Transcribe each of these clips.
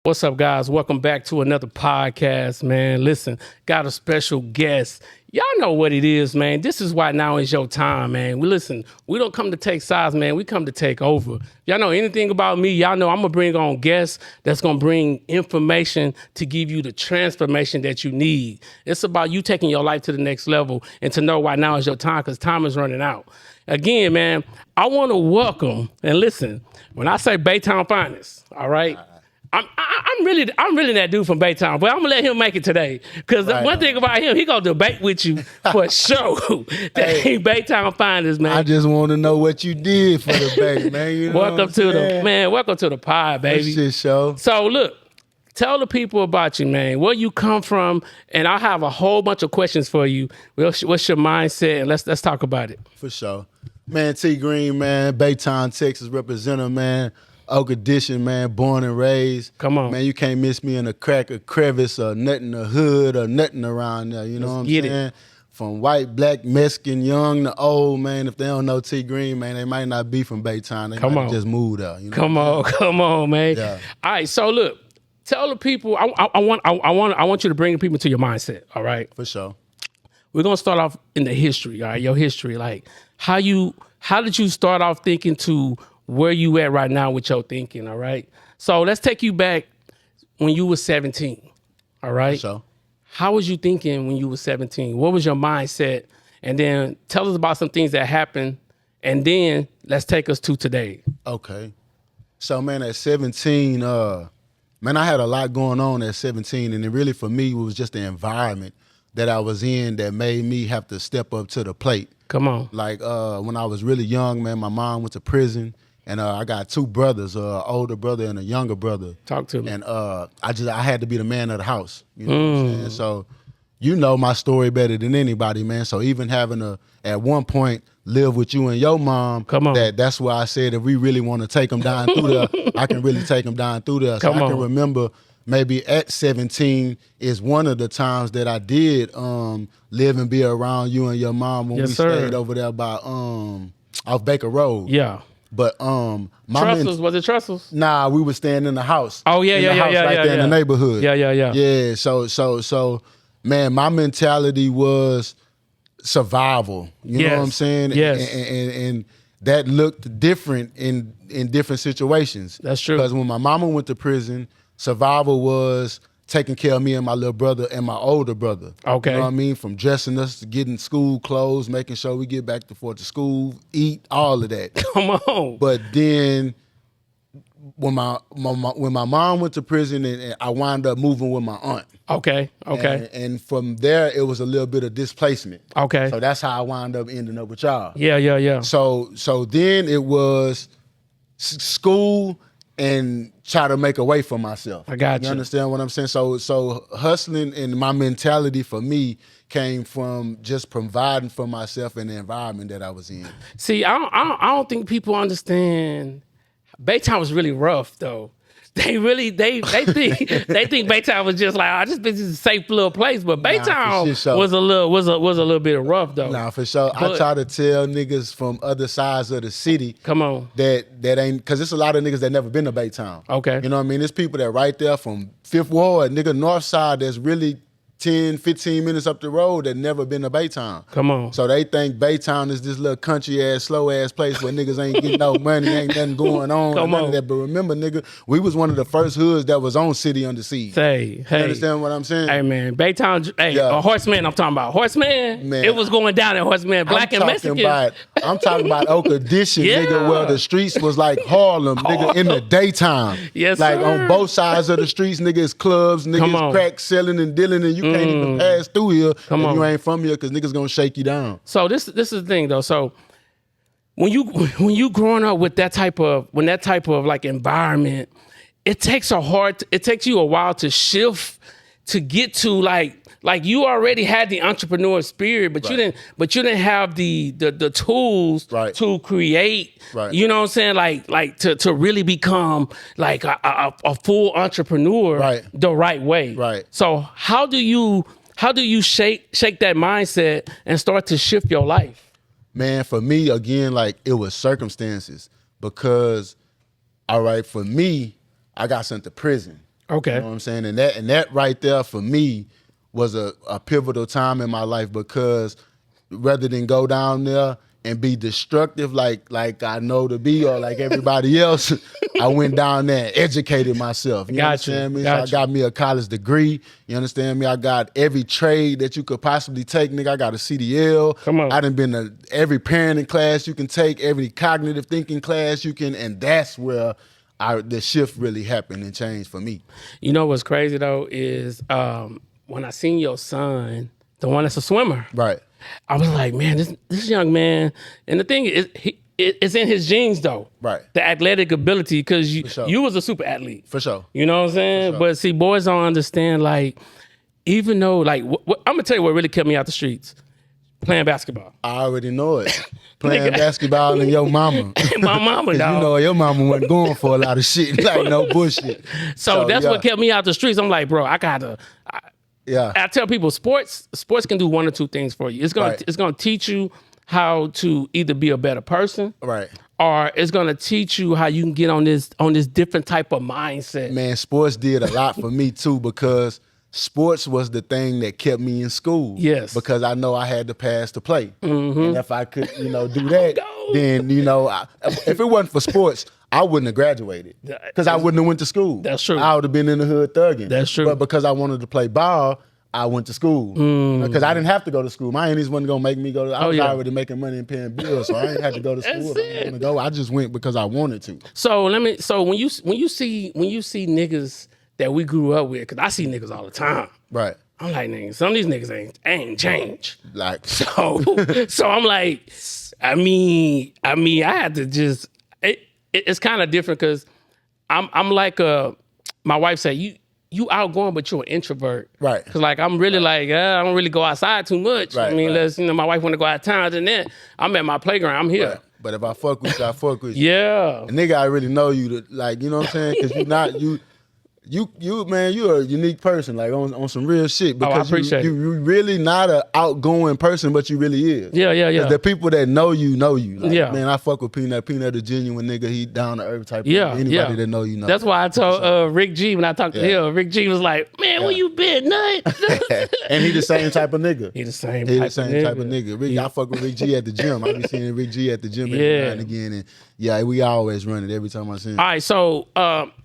What's up, guys? Welcome back to another podcast, man. Listen, got a special guest. Y'all know what it is, man. This is why now is your time, man. We don't come to take sides, man. We come to take over. Y'all know anything about me, y'all know I'm going to bring on guests that's going to bring information to give you the transformation that you need. It's about you taking your life to the next level and to know why now is your time, because time is running out. Again, man, I want to welcome, and listen, when I say Baytown finest, all right? I'm really that dude from Baytown, but I'm gonna let him make it today. Cause one thing about him, he gonna debate with you for sure. That he Baytown finest, man. I just want to know what you did for the debate, man. You know welcome to the pod, baby. That shit show. So look, tell the people about you, man. Where you come from, and I'll have a whole bunch of questions for you. What's your mindset? And let's talk about it. For sure, man. T.Green, man. Baytown, Texas representative, man. Oak Edition, man, born and raised. Come on. Man, you can't miss me in a crack, a crevice, or nothing, the hood, or nothing around there. You know what I'm saying? From white, black, Mexican, young to old, man. If they don't know T.Green, man, they might not be from Baytown. They might just moved out. You know come on, man. Yeah. All right, so look, tell the people, I want you to bring the people to your mindset, all right? For sure. We're going to start off in the history, all right? Your history, like how did you start off thinking to where you at right now with your thinking, all right? So let's take you back when you were 17, all right? So, how was you thinking when you were 17? What was your mindset? And then tell us about some things that happened, and then let's take us to today. Okay. So, man, at 17, man, I had a lot going on at 17, and it really, for me, was just the environment that I was in that made me have to step up to the plate. Come on. Like, when I was really young, man, my mom went to prison. And I got two brothers, an older brother and a younger brother. Talk to me. And I had to be the man of the house. You know what I'm saying? So you know my story better than anybody, man. So even having at one point, live with you and your mom, come on. That's why I said if we really want to take them down through there, I can really take them down through there. So I can remember maybe at 17 is one of the times that I did live and be around you and your mom when we stayed over there by off Baker Road. Yeah. But was it Trestles? Nah, we were staying in the house. Oh yeah, right there in the neighborhood. Yeah. Yeah. So, man, my mentality was survival. You know what I'm saying? Yes. And that looked different in different situations. That's true. Because when my mama went to prison, survival was taking care of me and my little brother and my older brother. Okay. You know what I mean? From dressing us to getting school clothes, making sure we get back to school, eat, all of that. Come on. But then when my mom went to prison and I wound up moving with my aunt. Okay. And from there, it was a little bit of displacement. Okay. So that's how I wound up ending up with y'all. Yeah. So then it was school and try to make a way for myself. I got you. You understand what I'm saying? So hustling and my mentality for me came from just providing for myself in the environment that I was in. See, I don't think people understand. Baytown was really rough though. They think Baytown was just like, this is a safe little place, but Baytown was a little bit rough though. Nah, for sure. But I try to tell niggas from other sides of the city, come on, that ain't, because there's a lot of niggas that never been to Baytown. Okay, you know what I mean? There's people that right there from Fifth Ward, nigga, North Side, that's really 10, 15 minutes up the road that never been to Baytown. Come on. So they think Baytown is this little country-ass, slow-ass place where niggas ain't getting no money, ain't nothing going on, none of that. But remember, nigga, we was one of the first hoods that was on City Under Siege. Hey. You understand what I'm saying? Hey, man, Baytown, Horseman, I'm talking about. Horseman, man, it was going down at Horseman, black and Mexican. I'm talking about Oak Edition, nigga, where the streets was like Harlem, nigga, in the daytime. Yes, like sir. On both sides of the streets, nigga, it's clubs, niggas crack selling and dealing, and you can't even pass through here if you ain't from here, because niggas gonna shake you down. So this is the thing though. So when you growing up with that type of like environment, it takes you a while to shift to get to like you already had the entrepreneur spirit, but you didn't have the tools to create. Right. You know what I'm saying? Like to really become like a full entrepreneur the right way. Right. So how do you shake that mindset and start to shift your life? Man, for me, again, like it was circumstances, because, all right, for me, I got sent to prison. Okay. You know what I'm saying? And that right there for me was a pivotal time in my life, because rather than go down there and be destructive like I know to be, or like everybody else, I went down there and educated myself. You understand me? So I got me a college degree. You understand me? I got every trade that you could possibly take, nigga. I got a CDL. Come on. I done been to every parenting class you can take, every cognitive thinking class you can, and that's where the shift really happened and changed for me. You know what's crazy though is when I seen your son, the one that's a swimmer. Right. I was like, man, this young man, and the thing is, it's in his genes though. Right. The athletic ability, because sure. you was a super athlete. For sure. You know what I'm saying? Sure. But see, boys don't understand, like, even though, like, I'm gonna tell you what really kept me out the streets. Playing basketball. I already know it. Playing basketball and your mama. My mama, dog. You know your mama wasn't going for a lot of shit, like no bullshit. So that's what kept me out the streets. I'm like, bro, I tell people, sports can do one or two things for you. It's gonna teach you how to either be a better person, right, or it's gonna teach you how you can get on this different type of mindset. Man, sports did a lot for me too, because sports was the thing that kept me in school. Yes, because I know I had to pass to play, and if I could, do that, then if it wasn't for sports, I wouldn't have graduated, because I wouldn't have went to school. That's true. I would have been in the hood thugging. That's true. But because I wanted to play ball, I went to school, because I didn't have to go to school. My aunties wasn't gonna make me go. I was already making money and paying bills, so I ain't had to go to school. If I didn't want to go, I just went because I wanted to. So when you see niggas that we grew up with, because I see niggas all the time. Right. I'm like, niggas, some of these niggas ain't changed. Like so I'm like, I mean, I had to just. It's kind of different because I'm like my wife said, you outgoing, but you're an introvert. Right. Because like I'm really I don't really go outside too much. Right, I mean, unless my wife want to go out of town, and then I'm at my playground. I'm here. Right. But if I fuck with you, I fuck with you. Yeah. And nigga, I really know you to, like, you know what I'm saying? Because you're not man, you're a unique person, like on some real shit. Because I appreciate it. You really not an outgoing person, but you really is. Yeah. The people that know you. Like, yeah. Man, I fuck with Peanut. Peanut a genuine nigga. He down to earth type. Yeah. Of anybody that know you know. That's why I told Rick G when I talked to him. Rick G was like, man, where you been, nut? And he the same type of nigga. He the same type of nigga. I fuck with Rick G at the gym. I be seeing Rick G at the gym every now and again. And we always run it every time I see him. All right, so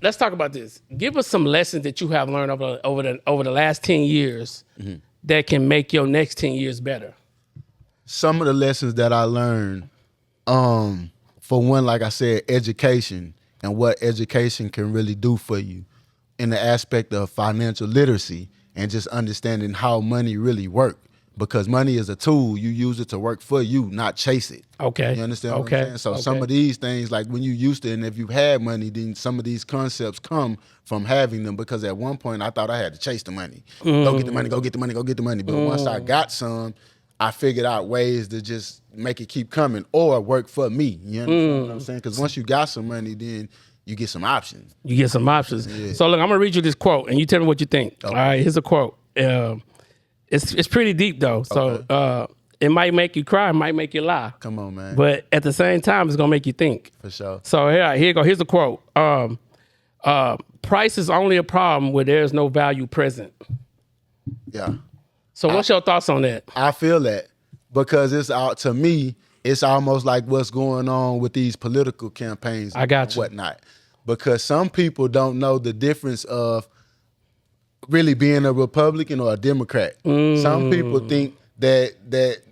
let's talk about this. Give us some lessons that you have learned over the last 10 years that can make your next 10 years better. Some of the lessons that I learned, for one, like I said, education and what education can really do for you in the aspect of financial literacy and just understanding how money really works. Because money is a tool, you use it to work for you, not chase it. Okay. You understand what I'm saying? So some of these things, like when you used to, and if you had money, then some of these concepts come from having them. Because at one point, I thought I had to chase the money. Go get the money, go get the money, go get the money. But once I got some, I figured out ways to just make it keep coming or work for me. You understand what I'm saying? Because once you got some money, then you get some options. Yeah. So look, I'm going to read you this quote, and you tell me what you think. Okay. All right, here's a quote. It's pretty deep though, so it might make you cry, it might make you lie. Come on, man. But at the same time, it's gonna make you think. For sure. So here you go. Here's a quote. Price is only a problem where there's no value present. Yeah. So what's your thoughts on that? I feel that because to me, it's almost like what's going on with these political campaigns and whatnot. Because some people don't know the difference of really being a Republican or a Democrat. Some people think that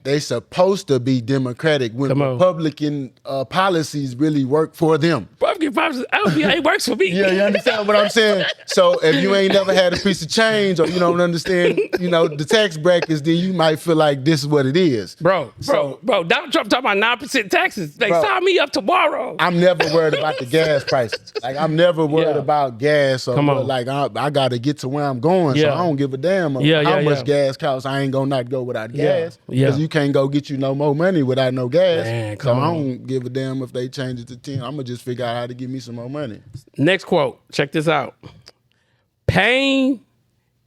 they supposed to be Democratic when Republican policies really work for them. Republican policies, it works for me. Yeah, you understand what I'm saying? So if you ain't never had a piece of change or you don't understand, the tax brackets, then you might feel like this is what it is. Bro, Donald Trump talking about 9% taxes. They sign me up tomorrow. I'm never worried about the gas prices. Like, I'm never worried about gas. Or like, I got to get to where I'm going, so I don't give a damn how much gas costs. I ain't going to not go without gas. Because you can't go get you no more money without no gas. Man, so I don't give a damn if they change it to 10. I'm going to just figure out how to give me some more money. Next quote. Check this out. Pain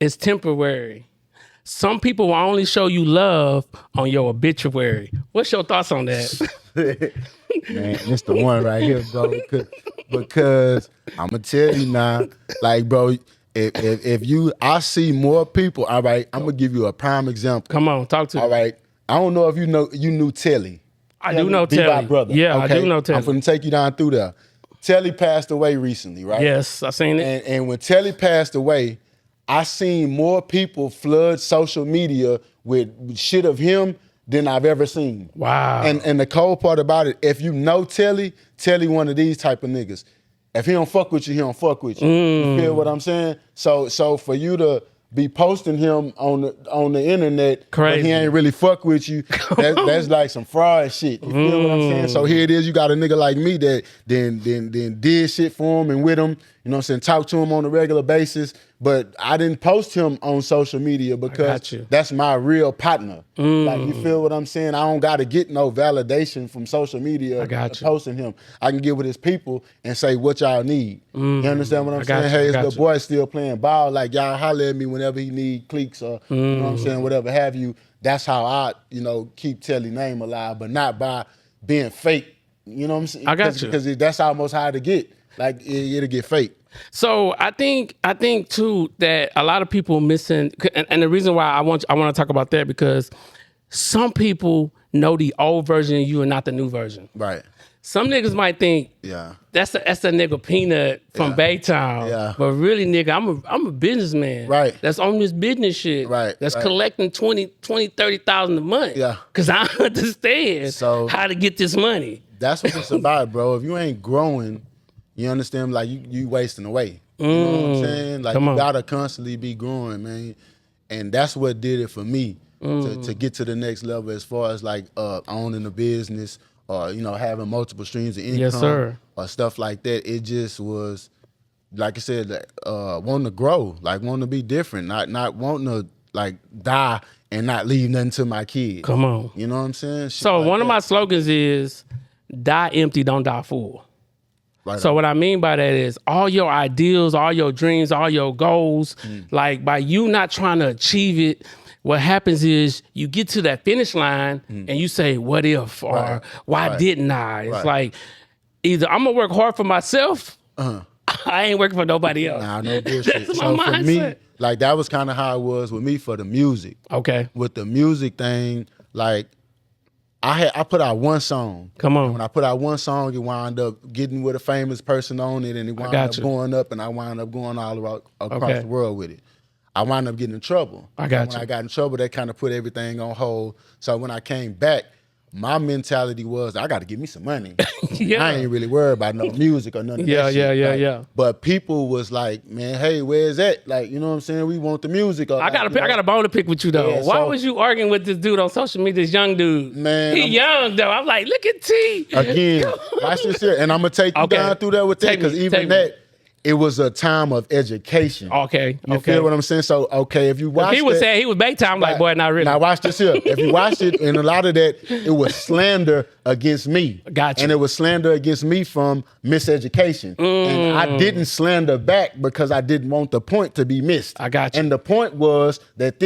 is temporary. Some people will only show you love on your obituary. What's your thoughts on that? Man, it's the one right here, bro. Because I'm going to tell you now, like, bro, I see more people. All right, I'm gonna give you a prime example. Come on, talk to me. All right, I don't know if you knew Telly. I do know Telly. Be my brother. Yeah, okay? I do know Telly. I'm gonna take you down through there. Telly passed away recently, right? Yes, I seen it. And when Telly passed away, I seen more people flood social media with shit of him than I've ever seen. Wow. And the cold part about it, if you know Telly one of these type of niggas. If he don't fuck with you, he don't fuck with you. You feel what I'm saying? So for you to be posting him on the internet, crazy, but he ain't really fuck with you, that's like some fraud shit. You feel what I'm saying? So here it is, you got a nigga like me that then did shit for him and with him, you know what I'm saying, talk to him on a regular basis, but I didn't post him on social media because that's my real partner. Like, you feel what I'm saying? I don't gotta get no validation from social media posting him. I can get with his people and say what y'all need. You understand what I'm saying? Hey, his little boy still playing ball, like y'all holler at me whenever he need cliques or you know what I'm saying, whatever have you. That's how I, keep Telly name alive, but not by being fake. You know what I'm saying? I got you. Because that's almost how to get. Like, it'll get fake. So I think too that a lot of people missing, and the reason why I want to talk about that, because some people know the old version of you and not the new version. Right. Some niggas might think, that's a nigga Peanut from Baytown. Yeah. But really, nigga, I'm a businessman. Right. That's on this business shit. Right. That's collecting 30,000 a month. Yeah. Cause I understand how to get this money. That's what it's about, bro. If you ain't growing, you understand, like you wasting away. You know what I'm saying? Like, you gotta constantly be growing, man. And that's what did it for me to get to the next level as far as like owning a business or, having multiple streams of income or stuff like that. It just was, like I said, wanting to grow, like wanting to be different, not wanting to like die and not leave nothing to my kids. Come on. You know what I'm saying? So like one of my slogans is, die empty, don't die full. Right. So what I mean by that is all your ideals, all your dreams, all your goals, like by you not trying to achieve it, what happens is you get to that finish line and you say, what if, or why didn't I? It's like, either I'm gonna work hard for myself, I ain't working for nobody else. Nah, no bullshit. That's so my mindset. For me, like that was kind of how it was with me for the music. Okay. With the music thing, like, I put out one song. Come on. And when I put out one song, it wound up getting with a famous person on it, and it wound up going up, and I wound up going all across the world with it. I wound up getting in trouble. When I got in trouble, that kind of put everything on hold. So when I came back, my mentality was, I got to get me some money. I ain't really worried about no music or none of that shit. Yeah. But people was like, man, hey, where's that? Like, you know what I'm saying? We want the music. Or I got a bone to pick with you, though. Why was you arguing with this dude on social media, this young dude? Man. He young, though. I'm like, look at T. Again, watch this here. And I'm going to take you down through that with that, because even that, it was a time of education. Okay. You feel what I'm saying? So, if you watch he was saying he was Baytown, I'm like, boy, not really. Now, watch this here. If you watched it, and a lot of that, it was slander against me. Gotcha. And it was slander against me from miseducation. And I didn't slander back because I didn't want the point to be missed. I got you. And the point was that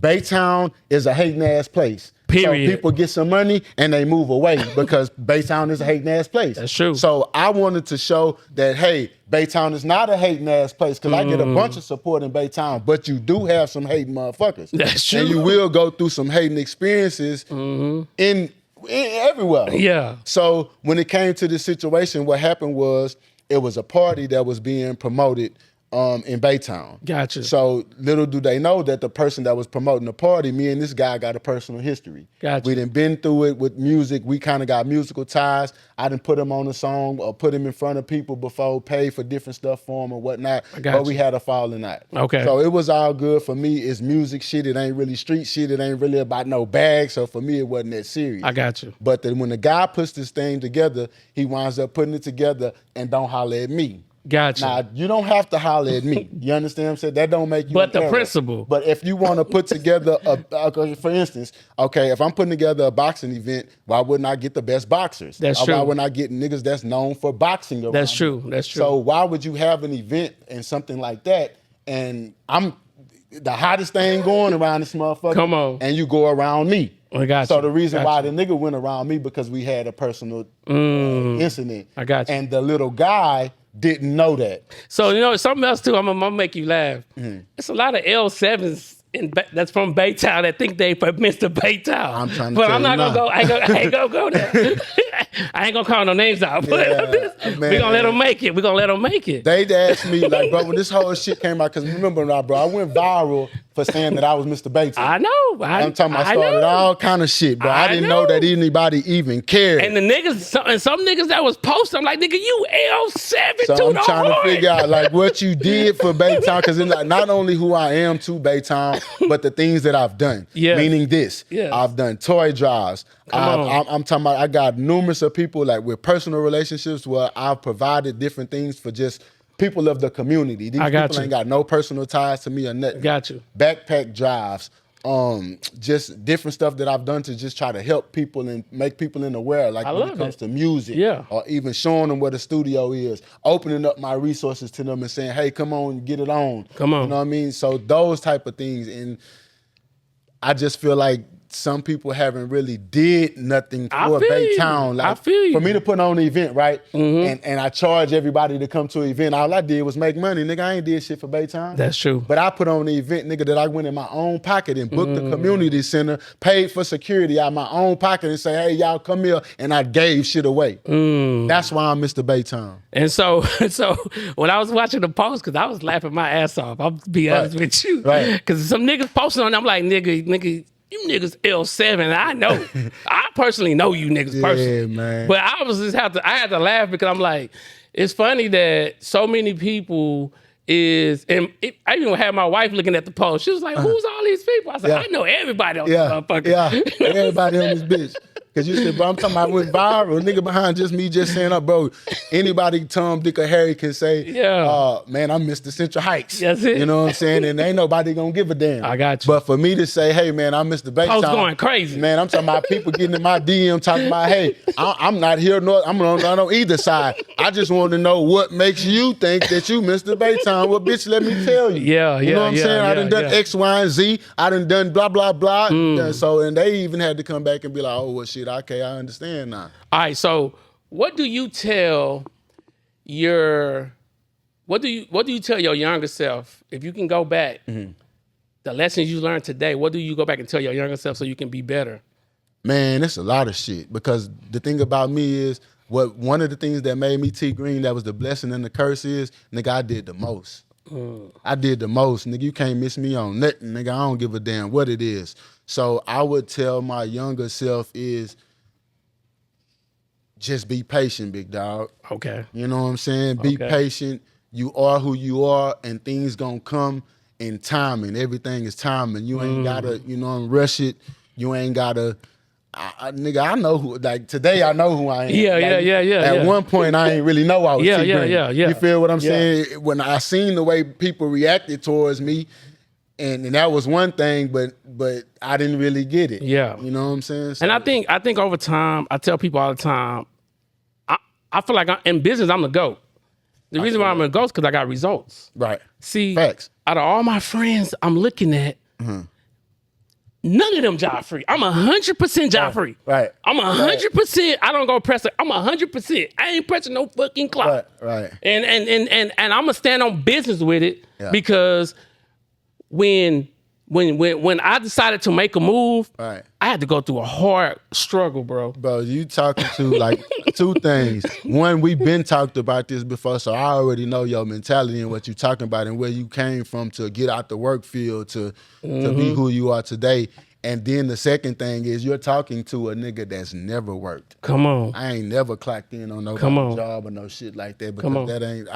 Baytown is a hating ass place. Period. So people get some money and they move away because Baytown is a hating ass place. That's true. So I wanted to show that, hey, Baytown is not a hating ass place, because I get a bunch of support in Baytown, but you do have some hating motherfuckers. That's true. And you will go through some hating experiences in everywhere. Yeah. So when it came to this situation, what happened was it was a party that was being promoted in Baytown. Gotcha. So little do they know that the person that was promoting the party, me and this guy got a personal history. Gotcha. We done been through it with music. We kind of got musical ties. I done put him on a song or put him in front of people before, paid for different stuff for him or whatnot. But we had a falling out. Okay. So it was all good. For me, it's music shit. It ain't really street shit. It ain't really about no bag. So for me, it wasn't that serious. I got you. But then when the guy puts this thing together, he winds up putting it together and don't holler at me. Gotcha. Now, you don't have to holler at me. You understand what I'm saying? That don't make you But the principle. But if you want to put together, for instance, if I'm putting together a boxing event, why wouldn't I get the best boxers? That's true. Why wouldn't I get niggas that's known for boxing around? That's true. That's true. So why would you have an event and something like that, and I'm the hottest thing going around this motherfucker? Come on. And you go around me. I got so you. the reason why the nigga went around me, because we had a personal incident. I got you. And the little guy didn't know that. So, you know, something else too, I'm gonna make you laugh. It's a lot of L7s that's from Baytown that think they for Mr. Baytown. I'm trying to but tell I'm not you gonna go. I ain't gonna go there. I ain't gonna call no names out. But we gonna let them make it. We gonna let them make it. They'd ask me, like, bro, when this whole shit came out, because remember, bro, I went viral for saying that I was Mr. Baytown. I know. I'm talking about I started all kind of shit, bro. I didn't know that anybody even cared. And the niggas, some niggas that was posting, I'm like, nigga, you L7 so to I'm the trying heart. to figure out, like, what you did for Baytown, because it's like, not only who I am to Baytown, but the things that I've done. Yes. Meaning this. Yes. I've done toy drives. I'm talking about, I got numerous of people, like, with personal relationships where I've provided different things for just people of the community. These people ain't got no personal ties to me or nothing. Got you. Backpack drives, just different stuff that I've done to just try to help people and make people aware, like when it comes to music, or even showing them where the studio is, opening up my resources to them and saying, hey, come on, get it on. Come on. You know what I mean? So those type of things. And I just feel like some people haven't really did nothing for Baytown. Like, I feel you. For me to put on an event, right? And I charge everybody to come to an event. All I did was make money. Nigga, I ain't did shit for Baytown. That's true. But I put on the event, nigga, that I went in my own pocket and booked the community center, paid for security out of my own pocket and say, hey, y'all come here. And I gave shit away. That's why I'm Mr. Baytown. And so when I was watching the post, because I was laughing my ass off, I'll be honest with you. Right. Because some niggas posting on it, I'm like, nigga, you niggas L7. I know. I personally know you niggas personally. Yeah, man. But I had to laugh because I'm like, it's funny that so many people I even had my wife looking at the post. She was like, who's all these people? I said, I know everybody on this motherfucker. Yeah, everybody on this bitch. Because you said, bro, I'm talking about I went viral. Nigga behind just me just saying, bro, anybody, Tom, Dick, or Harry can say, man, I'm Mr. Central Heights. That's it. You know what I'm saying? And ain't nobody gonna give a damn. I got you. But for me to say, hey, man, I'm Mr. Baytown. I was going crazy. Man, I'm talking about people getting in my DM talking about, hey, I'm not here, I'm on either side. I just want to know what makes you think that you Mr. Baytown. Well, bitch, let me tell you. You know what I'm saying? I done done X, Y, and Z. I done blah, blah, blah. And they even had to come back and be like, oh, well, shit, okay, I understand now. All right, so what do you tell your younger self if you can go back? The lessons you learned today, what do you go back and tell your younger self so you can be better? Man, it's a lot of shit, because the thing about me is one of the things that made me T.Green, that was the blessing and the curse, is, nigga, I did the most. I did the most. Nigga, you can't miss me on nothing. Nigga, I don't give a damn what it is. So I would tell my younger self is, just be patient, big dog. Okay. You know what I'm saying? Be patient. You are who you are, and things gonna come in time, and everything is timing. You ain't gotta, rush it. You ain't gotta, nigga, I know who, like, today I know who I am. Yeah. At one point, I ain't really know I was T.Green. Yeah. You feel what I'm saying? When I seen the way people reacted towards me, and that was one thing, but I didn't really get it. Yeah. You know what I'm saying? So, and I think over time, I tell people all the time, I feel like in business, I'm the GOAT. The reason why I'm a GOAT is because I got results. Right. See, Facts. Out of all my friends I'm looking at, none of them job free. I'm 100% job free. Right. I'm 100%. I don't go press it. I'm 100%. I ain't pressing no fucking clock. Right. And I'm gonna stand on business with it because when I decided to make a move, I had to go through a hard struggle, bro. Bro, you talking to like two things. One, we've been talked about this before, so I already know your mentality and what you're talking about and where you came from to get out the work field to be who you are today. And then the second thing is you're talking to a nigga that's never worked. Come on. I ain't never clocked in on nobody's job or no shit like that, because that ain't,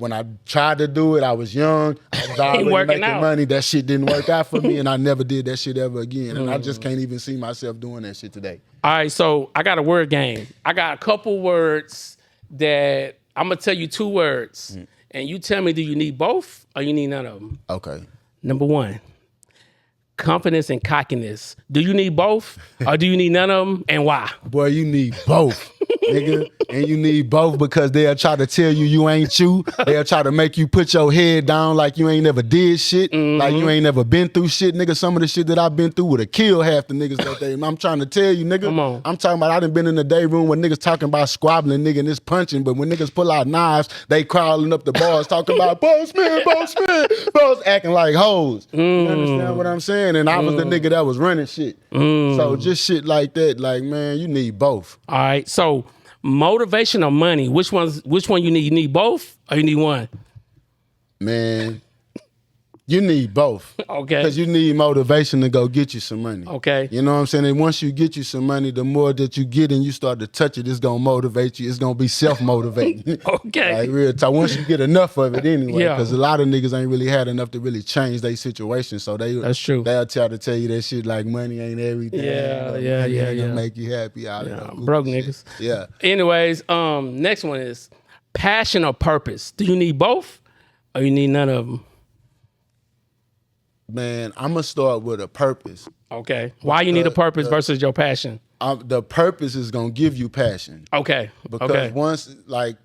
when I tried to do it, I was young, I was already making money. That shit didn't work out for me, and I never did that shit ever again. And I just can't even see myself doing that shit today. All right, so I got a word game. I got a couple words that I'm going to tell you 2 words, and you tell me, do you need both or you need none of them? Okay. Number 1. Confidence and cockiness. Do you need both or do you need none of them, and why? Boy, you need both, nigga. and you need both because they'll try to tell you ain't you. They'll try to make you put your head down like you ain't never did shit, like you ain't never been through shit, nigga. Some of the shit that I've been through would have killed half the niggas that day. I'm trying to tell you, nigga. Come on. I'm talking about I done been in the day room when niggas talking about squabbling, nigga, and it's punching, but when niggas pull out knives, they crawling up the bars talking about boss man, acting like hoes. You understand what I'm saying? And I was the nigga that was running shit. So just shit like that, like, man, you need both. All right. So motivation or money, which one you need? You need both or you need one? Man, you need both. Okay. Because you need motivation to go get you some money. Okay. You know what I'm saying? And once you get you some money, the more that you get and you start to touch it, it's going to motivate you. It's going to be self-motivating. Okay. Like real talk. Once you get enough of it anyway. Yeah. Because a lot of niggas ain't really had enough to really change their situation. So That's true. They'll try to tell you that shit like money ain't everything. Yeah. Ain't gonna make you happy out of it. Broke niggas. Yeah. Anyways, next one is passion or purpose. Do you need both or you need none of them? Man, I'm going to start with a purpose. Okay. Why you need a purpose versus your passion? The purpose is going to give you passion. Okay. Because once, like,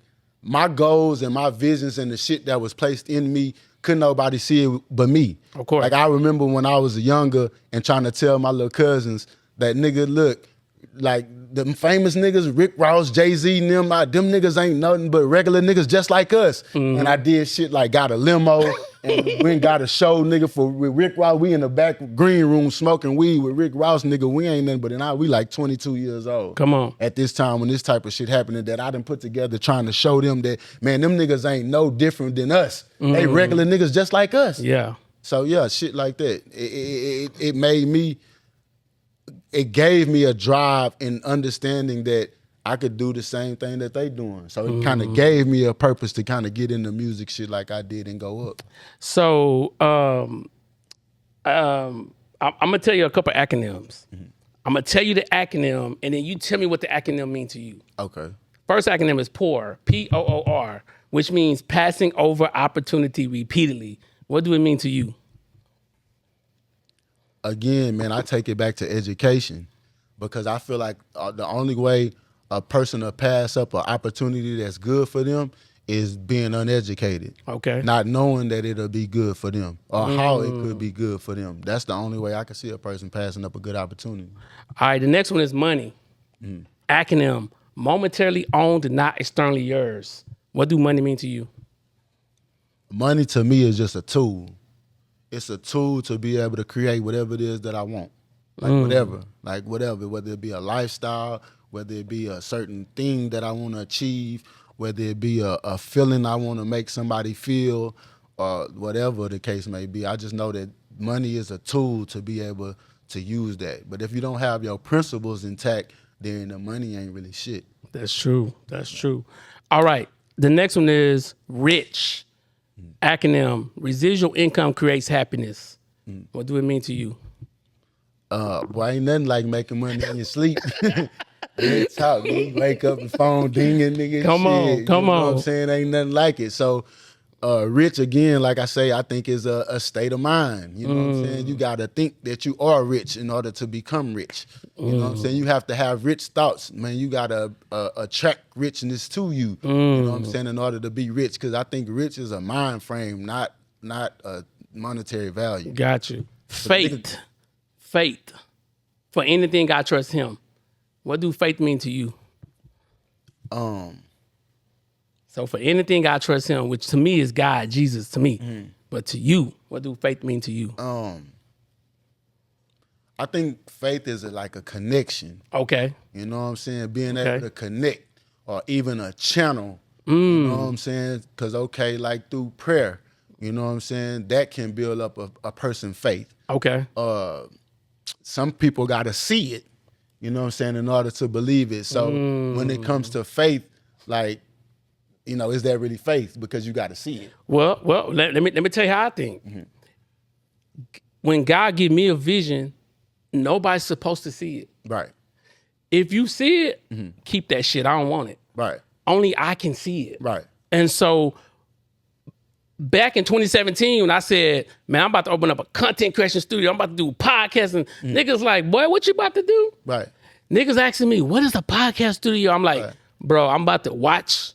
my goals and my visions and the shit that was placed in me, couldn't nobody see it but me. Of course. Like, I remember when I was younger and trying to tell my little cousins that, nigga, look, like, them famous niggas, Rick Ross, Jay-Z, them niggas ain't nothing but regular niggas just like us. And I did shit like got a limo and we got a show, nigga, with Rick Ross. We in the back green room smoking weed with Rick Ross, nigga. We ain't nothing but we like 22 years old. Come on. At this time when this type of shit happening that I done put together trying to show them that, man, them niggas ain't no different than us. They regular niggas just like us. Yeah. So yeah, shit like that. It made me, it gave me a drive in understanding that I could do the same thing that they doing. So it kind of gave me a purpose to kind of get into music shit like I did and go up. So I'm gonna tell you a couple acronyms. I'm gonna tell you the acronym, and then you tell me what the acronym means to you. Okay. First acronym is POOR, P-O-O-R, which means passing over opportunity repeatedly. What do it mean to you? Again, man, I take it back to education because I feel like the only way a person will pass up an opportunity that's good for them is being uneducated. Okay. Not knowing that it'll be good for them or how it could be good for them. That's the only way I can see a person passing up a good opportunity. All right, the next one is money. Acronym, momentarily owned and not externally yours. What do money mean to you? Money to me is just a tool. It's a tool to be able to create whatever it is that I want. Like whatever, whether it be a lifestyle, whether it be a certain thing that I want to achieve, whether it be a feeling I want to make somebody feel, or whatever the case may be. I just know that money is a tool to be able to use that. But if you don't have your principles intact, then the money ain't really shit. That's true. That's true. All right. The next one is RICH. Acronym, residual income creates happiness. What do it mean to you? Boy, ain't nothing like making money in your sleep. Real talk, nigga. Wake up and phone dinging, nigga. Come on. You know what I'm saying? Ain't nothing like it. So rich, again, like I say, I think is a state of mind. You know what I'm saying? You got to think that you are rich in order to become rich. You know what I'm saying? You have to have rich thoughts, man. You got to attract richness to you. You know what I'm saying? In order to be rich, because I think rich is a mind frame, not a monetary value. Got you. Faith. Faith. For anything, I trust him. What do faith mean to you? So for anything, I trust him, which to me is God, Jesus to me. But to you, what do faith mean to you? I think faith is like a connection. Okay. You know what I'm saying? Being able to connect or even a channel. You know what I'm saying? Because, like through prayer, you know what I'm saying? That can build up a person's faith. Okay. Some people got to see it, you know what I'm saying, in order to believe it. So when it comes to faith, like, you know, is that really faith? Because you got to see it. Well, let me tell you how I think. When God give me a vision, nobody's supposed to see it. Right. If you see it, keep that shit. I don't want it. Right. Only I can see it. Right. And so back in 2017, when I said, man, I'm about to open up a content creation studio, I'm about to do podcasting, niggas like, boy, what you about to do? Right. Niggas asking me, what is a podcast studio? I'm like, bro, I'm about to watch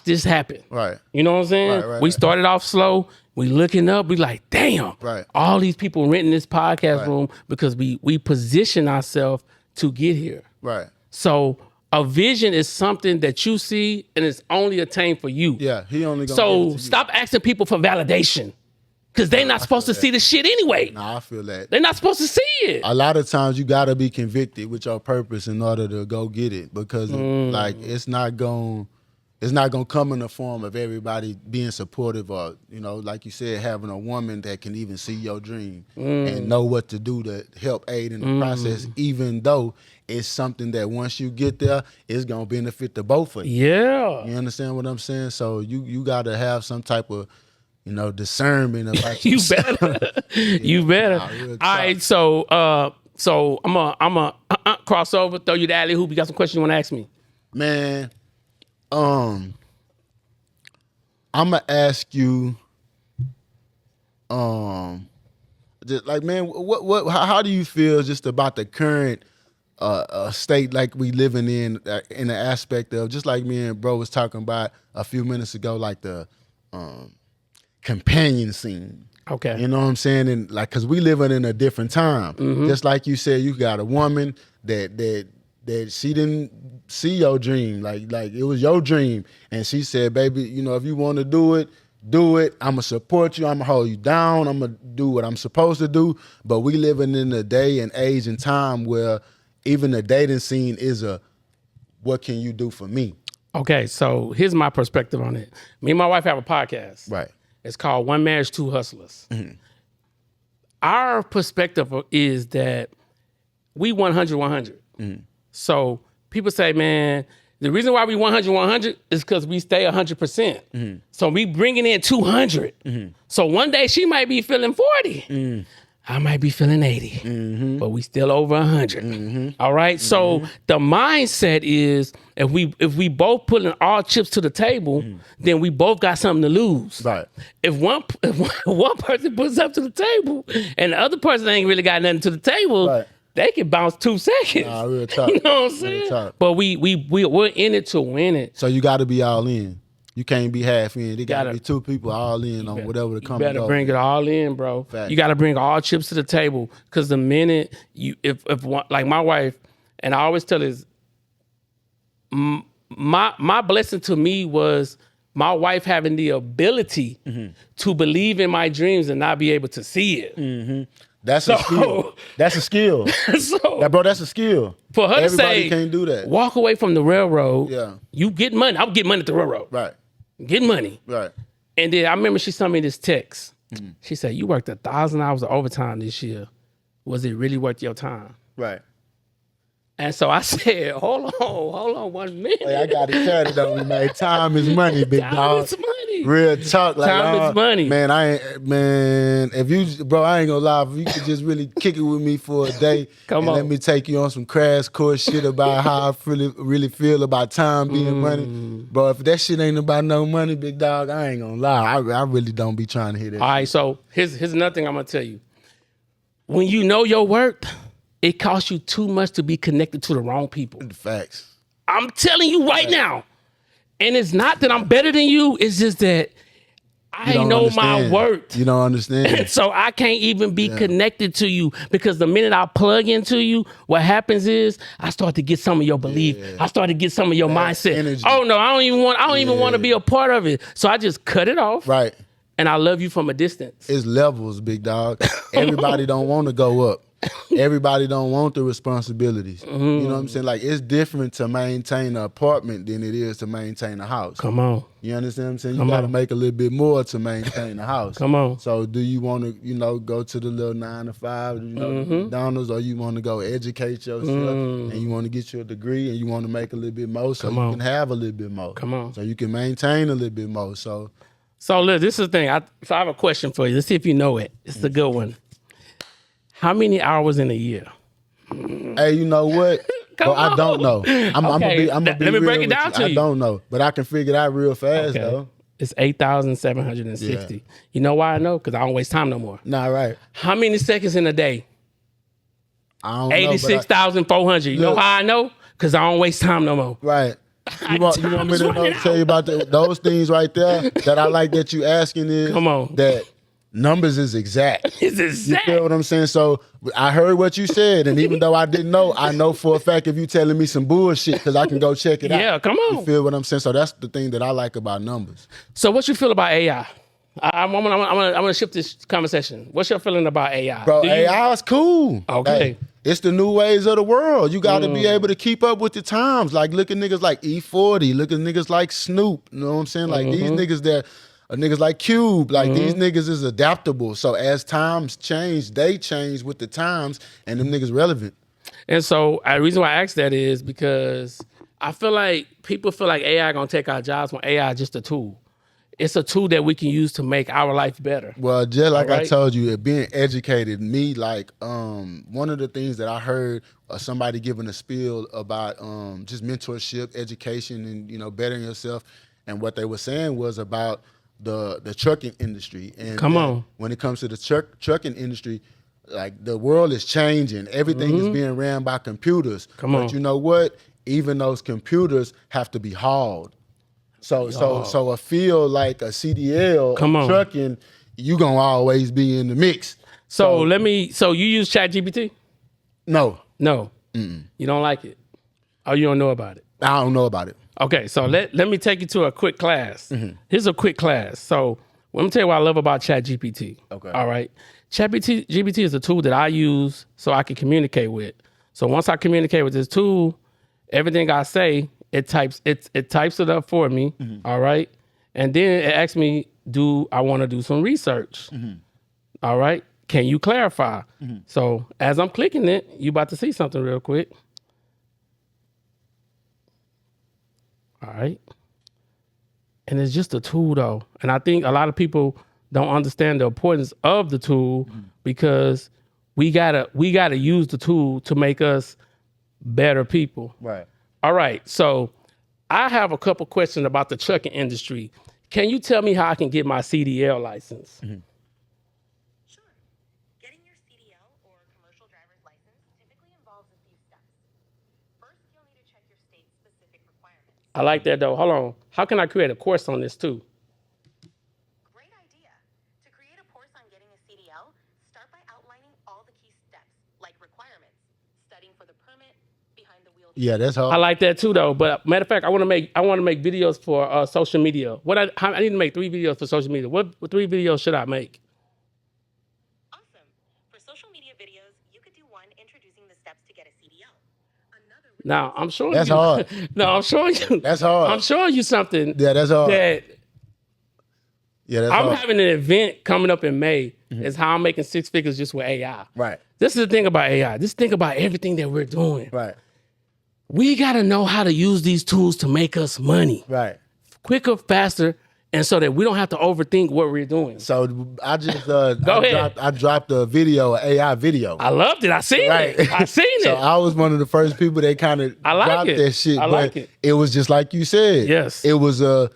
this happen. Right. You know what I'm saying? We started off slow. We looking up. We like, damn. Right. All these people renting this podcast room because we position ourselves to get here. Right. So a vision is something that you see and it's only attained for you. Yeah, he only gonna So give it to stop asking people for validation because they're not supposed to see the shit anyway. Nah, I feel that. They're not supposed to see it. A lot of times you gotta be convicted with your purpose in order to go get it because like it's not gonna come in the form of everybody being supportive or, you know, like you said, having a woman that can even see your dream and know what to do to help aid in the process, even though it's something that once you get there, it's gonna benefit the both of you. Yeah. You understand what I'm saying? So you gotta have some type of, you know, discernment about You better. You better. All right, so I'm a cross over, throw you the alley hoop. You got some questions you want to ask me? Man, I'm gonna ask you, just like, man, how do you feel just about the current state like we living in the aspect of, just like me and bro was talking about a few minutes ago, like the companion scene. Okay. You know what I'm saying? And like, cause we living in a different time. Just like you said, you got a woman that she didn't see your dream. Like it was your dream. And she said, baby, you know, if you want to do it, I'ma support you. I'ma hold you down. I'ma do what I'm supposed to do. But we living in a day and age and time where even the dating scene is what can you do for me? Okay, so here's my perspective on it. Me and my wife have a podcast. Right. It's called One Marriage, Two Hustlers. Our perspective is that we 100. So people say, man, the reason why we 100 is because we stay 100%. So we bringing in 200. So one day she might be feeling 40. I might be feeling 80, but we still over 100. All right. So the mindset is if we both putting all chips to the table, then we both got something to lose. Right. If one person puts up to the table and the other person ain't really got nothing to the table, they can bounce 2 seconds. Nah, real talk. You know what I'm saying? But we're in it to win it. So you got to be all in. You can't be half in. There got to be 2 people all in on whatever the company. You better bring it all in, bro. Fact. You got to bring all chips to the table because the minute if one, like my wife, and I always tell her, my blessing to me was my wife having the ability to believe in my dreams and not be able to see it. That's a skill. That's a skill. Bro, that's a skill. For her Everybody to say, can't do that. Walk away from the railroad. Yeah. You get money. I'll get money at the railroad. Right. Get money. Right. And then I remember she sent me this text. She said, you worked 1,000 hours of overtime this year. Was it really worth your time? Right. And so I said, hold on 1 minute. Hey, I got to carry it on me, man. Time is money, big dog. Time is money. Real talk. Like, time is money. Man, if you, bro, I ain't gonna lie. If you could just really kick it with me for a day, let me take you on some crash course shit about how I really feel about time being money. Bro, if that shit ain't about no money, big dog, I ain't gonna lie. I really don't be trying to hear that. All right, so here's another thing I'm gonna tell you. When you know your worth, it costs you too much to be connected to the wrong people. Facts. I'm telling you right now. And it's not that I'm better than you. It's just that I know my worth. You don't understand. So I can't even be connected to you because the minute I plug into you, what happens is I start to get some of your belief. I start to get some of your mindset. Energy. Oh no, I don't even want to be a part of it. So I just cut it off. Right. And I love you from a distance. It's levels, big dog. Everybody don't want to go up. Everybody don't want the responsibilities. You know what I'm saying? Like, it's different to maintain an apartment than it is to maintain a house. Come on. You understand what I'm saying? You got to make a little bit more to maintain a house. Come on. So do you want to, go to the little 9 to 5, McDonald's, or you want to go educate yourself and you want to get your degree and you want to make a little bit more so you can have a little bit more. Come on. So you can maintain a little bit more. So look, this is the thing. I have a question for you. Let's see if you know it. It's a good one. How many hours in a year? Hey, you know what? I don't know. I'm gonna be Let me break real it down to you. I don't know, but I can figure it out real fast though. It's 8,760. Yeah. You know why I know? Because I don't waste time no more. Nah, right. How many seconds in a day? I don't 86,400. You know how I know? Because I don't waste time no more. Right. You want me to tell you about those things right there that I like that you asking is Come on. that numbers is exact. It's exact. You feel what I'm saying? So I heard what you said, and even though I didn't know, I know for a fact if you telling me some bullshit, because I can go check it out. Yeah, come on. You feel what I'm saying? So that's the thing that I like about numbers. So what you feel about AI? I'm gonna shift this conversation. What's your feeling about AI? Bro, AI is cool. Okay. Like, it's the new ways of the world. You got to be able to keep up with the times. Like, look at niggas like E40. Look at niggas like Snoop. You know what I'm saying? Like, these niggas that niggas like Cube. Like, these niggas is adaptable. So as times change, they change with the times, and them niggas relevant. And so the reason why I asked that is because I feel like people feel like AI gonna take our jobs when AI is just a tool. It's a tool that we can use to make our life better. Well, just like I told you, being educated, me, like, one of the things that I heard somebody giving a spiel about just mentorship, education, and, you know, bettering yourself. And what they were saying was about the trucking industry. And Come on. When it comes to the trucking industry, like, the world is changing. Everything is being ran by computers. But you know what? Even those computers have to be hauled. So a field like a CDL trucking, you gonna always be in the mix. So you use ChatGPT? No. You don't like it? Oh, you don't know about it? I don't know about it. Okay, so let me take you to a quick class. Here's a quick class. So let me tell you what I love about ChatGPT. Okay. All right. ChatGPT is a tool that I use so I can communicate with. So once I communicate with this tool, everything I say, it types it up for me, all right? And then it asks me, do I want to do some research? All right? Can you clarify? So as I'm clicking it, you about to see something real quick. All right? And it's just a tool, though. And I think a lot of people don't understand the importance of the tool because we gotta use the tool to make us better people. Right. All right, so I have a couple questions about the trucking industry. Can you tell me how I can get my CDL license? Sure. Getting your CDL or commercial driver's license typically involves a few steps. First, you'll need to check your state-specific requirements. I like that, though. Hold on. How can I create a course on this, too? Great idea. To create a course on getting a CDL, start by outlining all the key steps, like requirements, studying for the permit, behind the wheel. Yeah, that's hard. I like that too, though. But matter of fact, I want to make videos for social media. I need to make 3 videos for social media. What 3 videos should I make? Awesome. For social media videos, you could do one introducing the steps to get a CDL. Another. Now I'm showing That's you. hard. No, I'm showing you. That's hard. I'm showing you something. Yeah, that's hard. That that's I'm hard. having an event coming up in May. Is how I'm making 6 figures just with AI. Right. This is the thing about AI. This thing about everything that we're doing. Right. We got to know how to use these tools to make us money. Right. Quicker, faster, and so that we don't have to overthink what we're doing. So I just ahead. I dropped a video, an AI video. I loved it. I seen Right. it. I seen it. So I was one of the first people that kind of dropped it. that shit. I like it. It was just like you said. Yes. It was a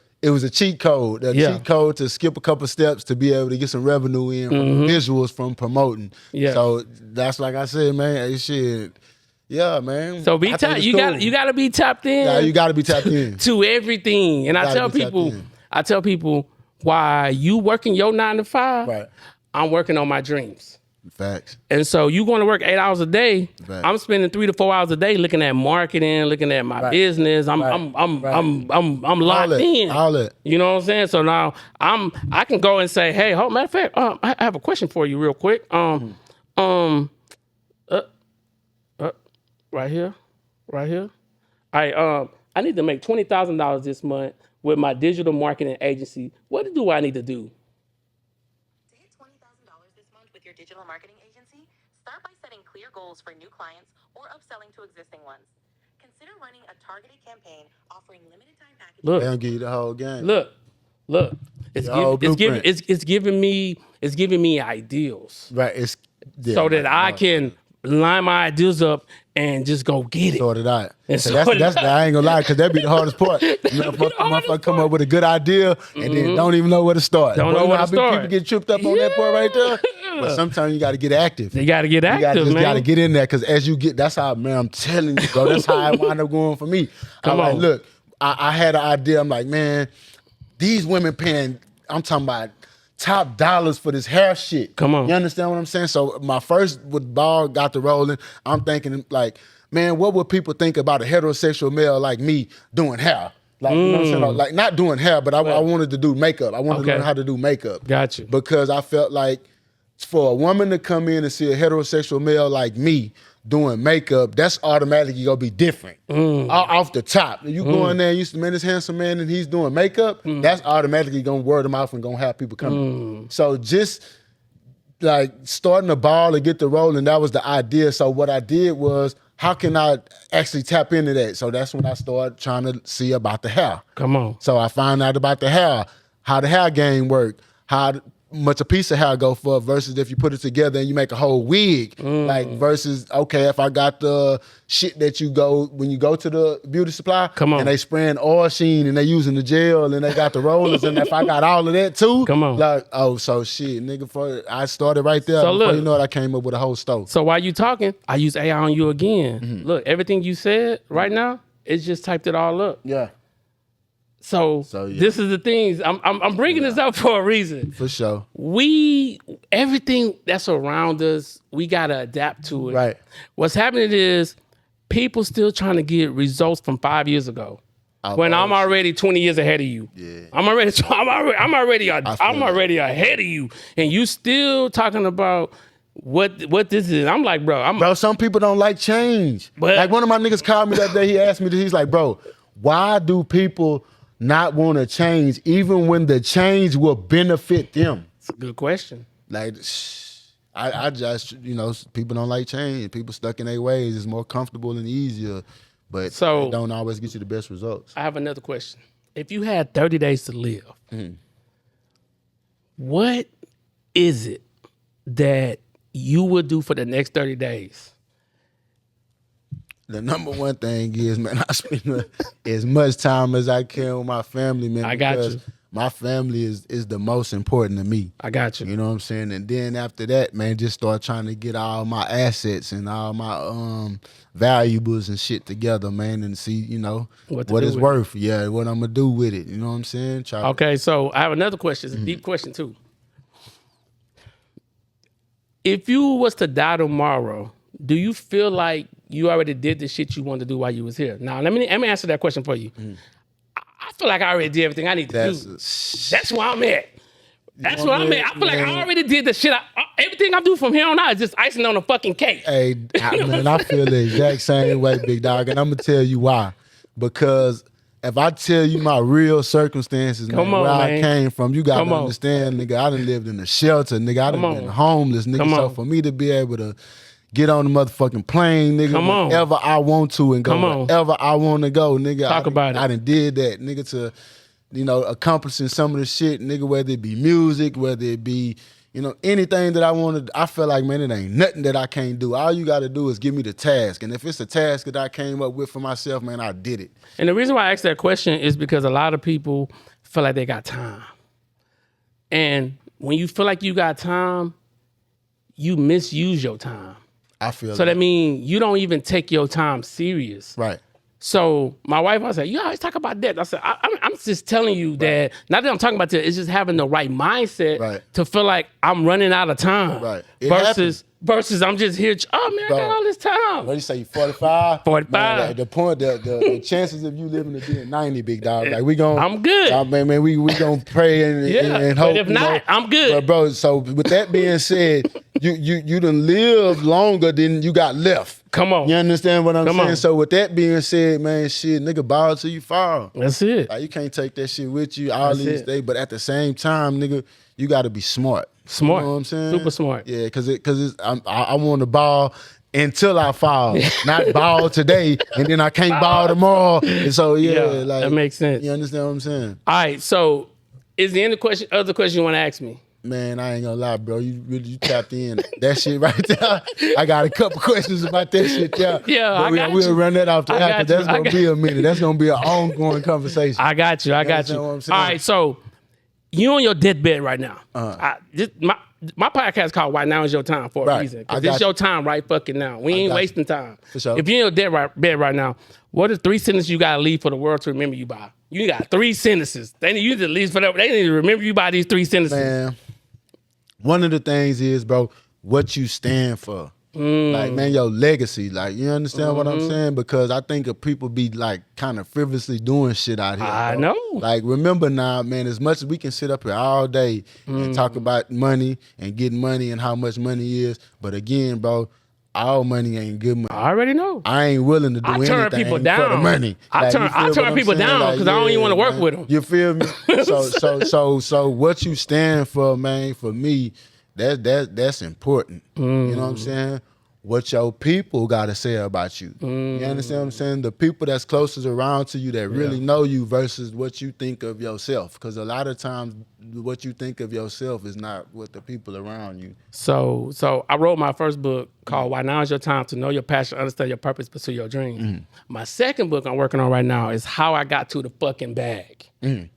cheat code. Cheat code to skip a couple steps to be able to get some revenue in from visuals from promoting. Yeah. So that's like I said, man. Shit. Yeah, man. So you gotta be tapped in. Yeah, you gotta be tapped in to everything. And I tell people why you working your 9 to 5. Right. I'm working on my dreams. Facts. And so you going to work 8 hours a day. Facts. I'm spending 3 to 4 hours a day looking at marketing, looking at my business. I'm locked in. All that. You know what I'm saying? So now I can go and say, hey, matter of fact, I have a question for you real quick. Right here. All right, I need to make $20,000 this month with my digital marketing agency. What do I need to do? To hit $20,000 this month with your digital marketing agency, start by setting clear goals for new clients or upselling to existing ones. Consider running a targeted campaign offering limited time packages. Look. They don't give you the whole game. Look. It's giving me ideals. Right. So that I can line my ideas up and just go get it. Sort it out. And So that's I ain't gonna lie, because that'd be the hardest part. Motherfucker come up with a good idea and then don't even know where to start. Don't know where to start. People get tripped up on that part right there. But sometimes you got to get active. You got to get active, You man. got to get in there, because as you get, that's how, man, I'm telling you, bro. That's how I wind up going for me. Come on. Look, I had an idea. I'm like, man, these women paying, I'm talking about top dollars for this hair shit. Come on. You understand what I'm saying? So my first with ball got to rolling, I'm thinking like, man, what would people think about a heterosexual male like me doing hair? Like, you know what I'm saying? Like, not doing hair, but I wanted to do makeup. I wanted to learn how to do makeup. Gotcha. Because I felt like for a woman to come in and see a heterosexual male like me doing makeup, that's automatically gonna be different. Off the top. You go in there and you see, man, this handsome man and he's doing makeup, that's automatically gonna word of mouth and gonna have people coming. So just like starting the ball and get the rolling, that was the idea. So what I did was, how can I actually tap into that? So that's when I started trying to see about the hair. Come on. So I found out about the hair, how the hair game work, how much a piece of hair go for versus if you put it together and you make a whole wig. Like versus, okay, if I got the shit that you go, when you go to the beauty supply and they spraying oil sheen and they using the gel and they got the rollers and if I got all of that too, like, oh, so shit, nigga, I started right there. So before look, you know it, I came up with a whole stove. So while you talking, I use AI on you again. Look, everything you said right now, it's just typed it all up. Yeah. So this is the things I'm bringing this up for a reason. For sure. Everything that's around us, we gotta adapt to it. Right. What's happening is people still trying to get results from 5 years ago. When I'm already 20 years ahead of you. Yeah. I'm already ahead of you, and you still talking about what this is. I'm like, bro, some people don't like change. But like one of my niggas called me that day. He asked me this. He's like, bro, why do people not want to change even when the change will benefit them? It's a good question. Like, I just, people don't like change. People stuck in their ways. It's more comfortable and easier, but it don't always get you the best results. I have another question. If you had 30 days to live, what is it that you would do for the next 30 days? The number one thing is, man, I spend as much time as I can with my family, man. I got you. My family is the most important to me. I got you. You know what I'm saying? And then after that, man, just start trying to get all my assets and all my valuables and shit together, man, and see, what it's worth. Yeah, what I'm going to do with it. You know what I'm saying? Okay, so I have another question. It's a deep question, too. If you was to die tomorrow, do you feel like you already did the shit you wanted to do while you was here? Now, let me answer that question for you. I feel like I already did everything I need to do. That's where I'm at. That's where I'm at. I feel like I already did the shit. Everything I do from here on out is just icing on the fucking cake. Hey, man, I feel the exact same way, big dog, and I'm going to tell you why. Because if I tell you my real circumstances, I came from, you got to understand, nigga, I done lived in a shelter, nigga. I done been homeless, nigga. So for me to be able to get on the motherfucking plane, nigga, wherever I want to and go wherever I want to go, nigga. Talk about it. I done did that, nigga, to, accomplishing some of the shit, nigga, whether it be music, whether it be, anything that I wanted. I feel like, man, it ain't nothing that I can't do. All you got to do is give me the task. And if it's a task that I came up with for myself, man, I did it. And the reason why I asked that question is because a lot of people feel like they got time. And when you feel like you got time, you misuse your time. I feel so that means you don't even take your time serious. Right. So my wife, I said, you always talk about that. I said, I'm just telling you that, not that I'm talking about that, it's just having the right mindset to feel like I'm running out of time. Right. Versus I'm just here, I got all this time. What do you say, 45? 45. Man, like, the chances of you living to be 90, big dog. Like, I'm good. Man, we gonna pray and hope. But if not, I'm good. But bro, so with that being said, you done lived longer than you got left. Come on. You understand what I'm saying? On. So with that being said, man, shit, nigga, ball till you fall. That's it. Like, you can't take that shit with you all these days. But at the same time, nigga, you got to be smart. Smart. You know what I'm saying? Super smart. Yeah, because I want to ball until I fall, not ball today, and then I can't ball tomorrow. And so like that makes sense. You understand what I'm saying? All right. So, is the other question you want to ask me? Man, I ain't gonna lie, bro. You tapped in that shit right there. I got a couple questions about that shit there. Yeah, but we'll run that off the app. That's gonna be a minute. That's gonna be an ongoing conversation. I got you. What I'm saying? All right, so you on your deathbed right now. my podcast is called Why Now Is Your Time for a reason. Because it's your time right fucking now. We ain't wasting time. For sure. If you're in your bed right now, what is 3 sentences you gotta leave for the world to remember you by? You got 3 sentences. They need you to leave for that. They need to remember you by these 3 sentences. Man, one of the things is, bro, what you stand for. Like, man, your legacy. Like, you understand what I'm saying? Because I think of people be like kind of frivolously doing shit out here. I bro. know. Like, remember now, man, as much as we can sit up here all day and talk about money and getting money and how much money is, but again, bro, all money ain't good money. I already know. I ain't willing to do anything turn people down for the money. I turn people down because I don't even want to work with them. You feel me? So what you stand for, man, for me, that's important. You know what I'm saying? What your people got to say about you. You understand what I'm saying? The people that's closest around to you that really know you versus what you think of yourself. Because a lot of times what you think of yourself is not what the people around you. So I wrote my first book called Why Now Is Your Time to Know Your Passion, Understand Your Purpose, Pursue Your Dreams. My second book I'm working on right now is How I Got to the Fucking Bag.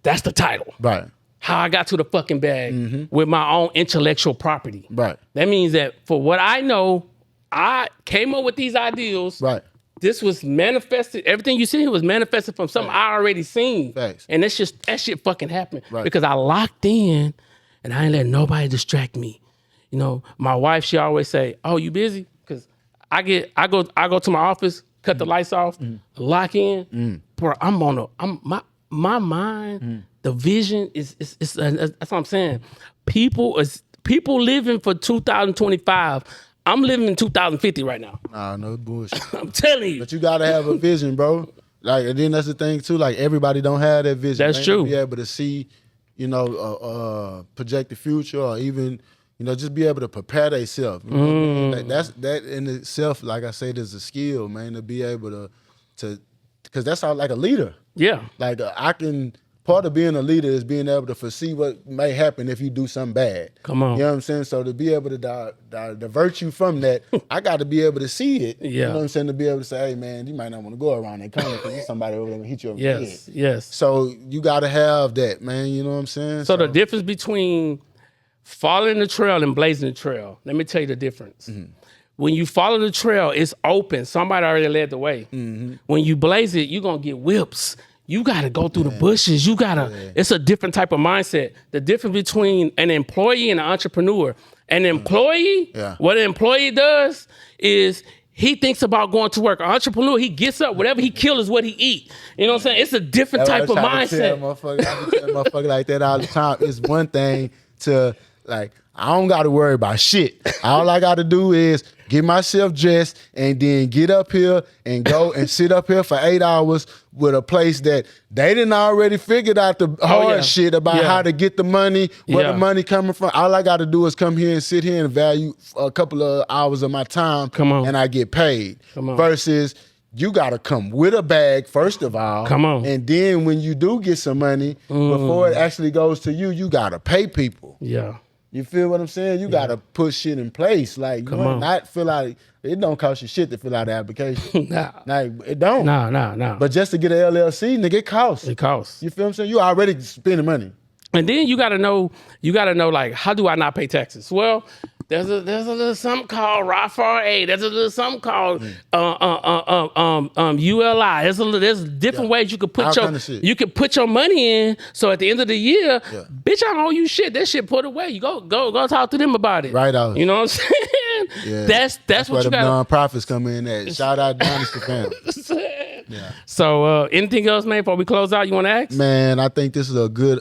That's the title. Right. How I got to the fucking bag with my own intellectual property. Right. That means that for what I know, I came up with these ideals. Right. This was manifested. Everything you see here was manifested from something I already seen. Facts. And that shit fucking happened. Right. Because I locked in and I ain't let nobody distract me. You know, my wife, she always say, "Oh, you busy?" Because I go to my office, cut the lights off, lock in. Bro, my mind, the vision is that's what I'm saying. People living for 2025. I'm living in 2050 right now. Nah, no bullshit. I'm telling you. But you gotta have a vision, bro. Like, and then that's the thing too. Like, everybody don't have that vision. That's true. Be able to see, you know, project the future, or even, you know, just be able to prepare themselves. You know? Like, that in itself, like I said, is a skill, man. To be able to, because that's how, like, a leader. Yeah. Like, part of being a leader is being able to foresee what may happen if you do something bad. Come on. You know what I'm saying? So to be able to divert you from that, I got to be able to see it. Yeah. You know what I'm saying? To be able to say, hey, man, you might not want to go around that corner because there's somebody over there will hit you over the head. Yes. So you got to have that, man. You know what I'm saying? So the difference between following the trail and blazing the trail, let me tell you the difference. When you follow the trail, it's open. Somebody already led the way. When you blaze it, you're going to get whips. You got to go through the bushes. You got to, it's a different type of mindset. The difference between an employee and an entrepreneur. An employee, what an employee does is he thinks about going to work. An entrepreneur, he gets up, whatever he kills is what he eat. You know what I'm saying? It's a different type of mindset. I be telling motherfuckers like that all the time. It's one thing to, like, I don't got to worry about shit. All I got to do is get myself dressed and then get up here and go and sit up here for 8 hours with a place that they didn't already figured out the hard shit about how to get the money, where the money coming from. All I got to do is come here and sit here and value a couple of hours of my time. Come on. And I get paid. Come on. Versus you got to come with a bag, first of all. Come on. And then when you do get some money, before it actually goes to you, you got to pay people. Yeah. You feel what I'm saying? You got to put shit in place. Like, you not fill out, it don't cost you shit to fill out the application. Like, it don't. Nah. But just to get an LLC, nigga, it costs. It costs. You feel what I'm saying? You already spending money. And then you gotta know, like, how do I not pay taxes? Well, there's a little something called RA. There's a little something called ULI. There's different ways you could put your money in. So at the end of the year, bitch, I don't owe you shit. That shit put away. You go talk to them about it. Right out. You know what I'm saying? Yeah. That's what where you the got. nonprofits come in at. Shout out Dynasty family. So anything else, man, before we close out, you want to ask? Man, I think this is a good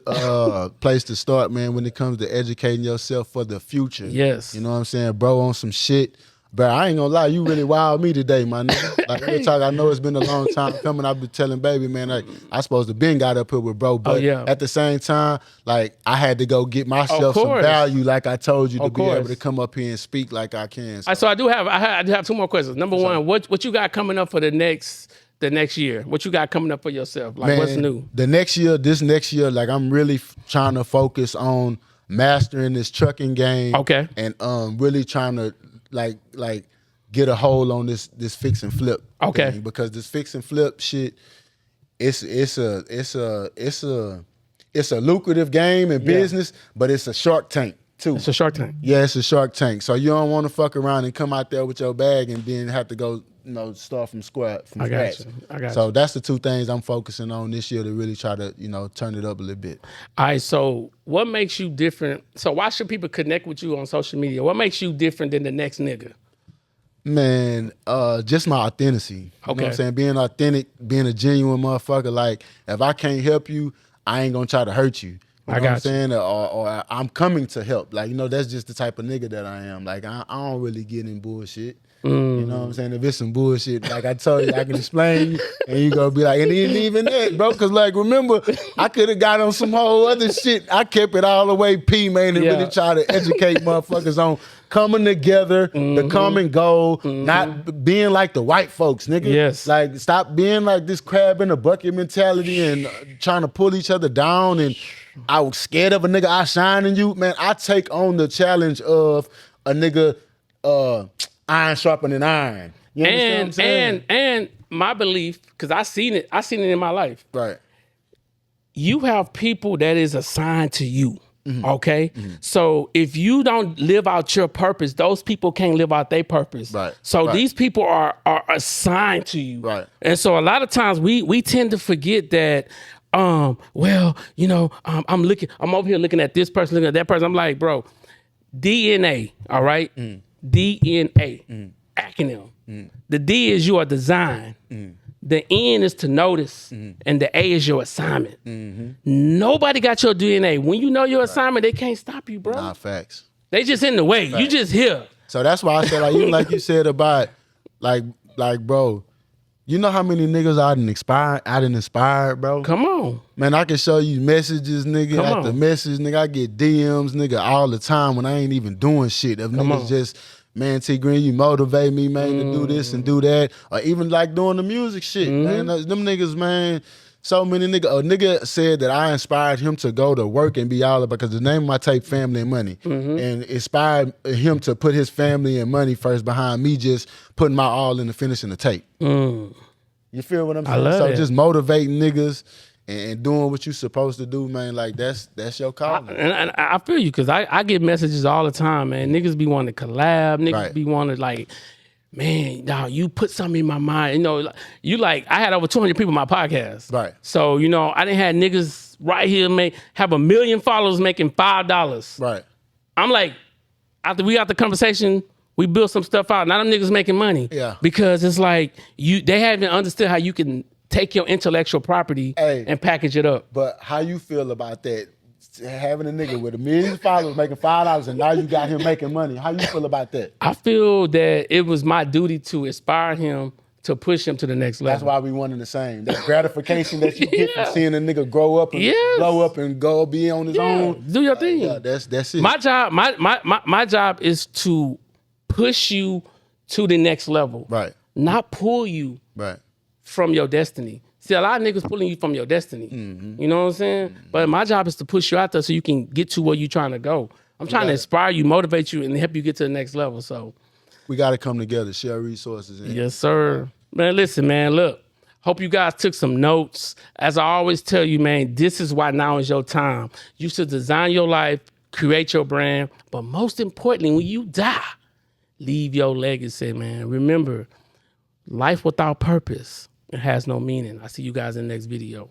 place to start, man, when it comes to educating yourself for the future. Yes. You know what I'm saying? Bro, on some shit. But I ain't gonna lie, you really wowed me today, my nigga. Like, real talk, I know it's been a long time coming. I've been telling baby, man, like, I supposed to been got up here with bro. But at the same time, like, I had to go get myself some value, like I told you, to be able to come up here and speak like I can. So I do have 2 more questions. Number one, what you got coming up for the next year? What you got coming up for yourself? Like, man, what's new? This next year, like, I'm really trying to focus on mastering this trucking game. Okay. And really trying to like get a hold on this fix and flip. Okay. thing, because this fix and flip shit, it's a lucrative game and business, but it's a Shark Tank 2. It's a Shark Tank. Yeah, it's a Shark Tank. So you don't want to fuck around and come out there with your bag and then have to go, start from scratch. I got you. So that's the 2 things I'm focusing on this year to really try to, turn it up a little bit. All right, so what makes you different? So why should people connect with you on social media? What makes you different than the next nigga? Man, just my authenticity. You know what I'm saying? Being authentic, being a genuine motherfucker. Like, if I can't help you, I ain't gonna try to hurt you. You know what I'm saying? Or I'm coming to help. Like, that's just the type of nigga that I am. Like, I don't really get in bullshit. You know what I'm saying? If it's some bullshit, like I told you, I can explain you, and you gonna be like, it ain't even that, bro. Cause like, remember, I could have got on some whole other shit. I kept it all the way P, man, and really try to educate motherfuckers on coming together, the common goal, not being like the white folks, nigga. Yes. Like, stop being like this crab in a bucket mentality and trying to pull each other down. And I was scared of a nigga outshining you. Man, I take on the challenge of a nigga iron sharpening iron. You understand what I'm saying? And my belief, because I seen it in my life. Right. You have people that is assigned to you. Okay? So if you don't live out your purpose, those people can't live out their purpose. Right. So these people are assigned to you. Right. And so a lot of times we tend to forget that I'm over here looking at this person, looking at that person. I'm like, bro, DNA, all right? DNA, acronym. The D is you are designed. The N is to notice, and the A is your assignment. Nobody got your DNA. When you know your assignment, they can't stop you, bro. Nah, facts. They just in the way. Facts. You just here. So that's why I said, like, even like you said about, like, bro, you know how many niggas I done inspired, bro? Come on. Man, I can show you messages, nigga, after message, nigga. I get DMs, nigga, all the time when I ain't even doing shit. If niggas just, man, T.Green, you motivate me, man, to do this and do that. Or even like doing the music shit, man. Them niggas, man, so many niggas. A nigga said that I inspired him to go to work and be all about, because the name of my tape, Family and Money, and inspired him to put his family and money first behind me just putting my all into finishing the tape. You feel what I'm saying? So just motivating niggas and doing what you supposed to do, man, like that's your call. And I feel you, because I get messages all the time, man. Niggas be wanting to collab. Niggas be wanting to, like, man, dog, you put something in my mind. I had over 200 people on my podcast. Right. So, I didn't have niggas right here have 1 million followers making $5. Right. I'm like, after we got the conversation, we built some stuff out. Now them niggas making money. Yeah. Because it's like, they haven't understood how you can take your intellectual property and package it up. But how you feel about that? Having a nigga with 1 million followers making $5 and now you got him making money. How you feel about that? I feel that it was my duty to inspire him, to push him to the next level. That's why we one and the same. That gratification that you get from seeing a nigga grow up and blow up and go be on his own. Do your thing. Yeah, that's it. My job is to push you to the next level. Right. Not pull you from your destiny. See, a lot of niggas pulling you from your destiny. You know what I'm saying? But my job is to push you out there so you can get to where you're trying to go. I'm trying to inspire you, motivate you, and help you get to the next level. So we got to come together, share resources. Yes, sir. Man, listen, man, look. Hope you guys took some notes. As I always tell you, man, this is why now is your time. You should design your life, create your brand, but most importantly, when you die, leave your legacy, man. Remember, life without purpose, it has no meaning. I'll see you guys in the next video.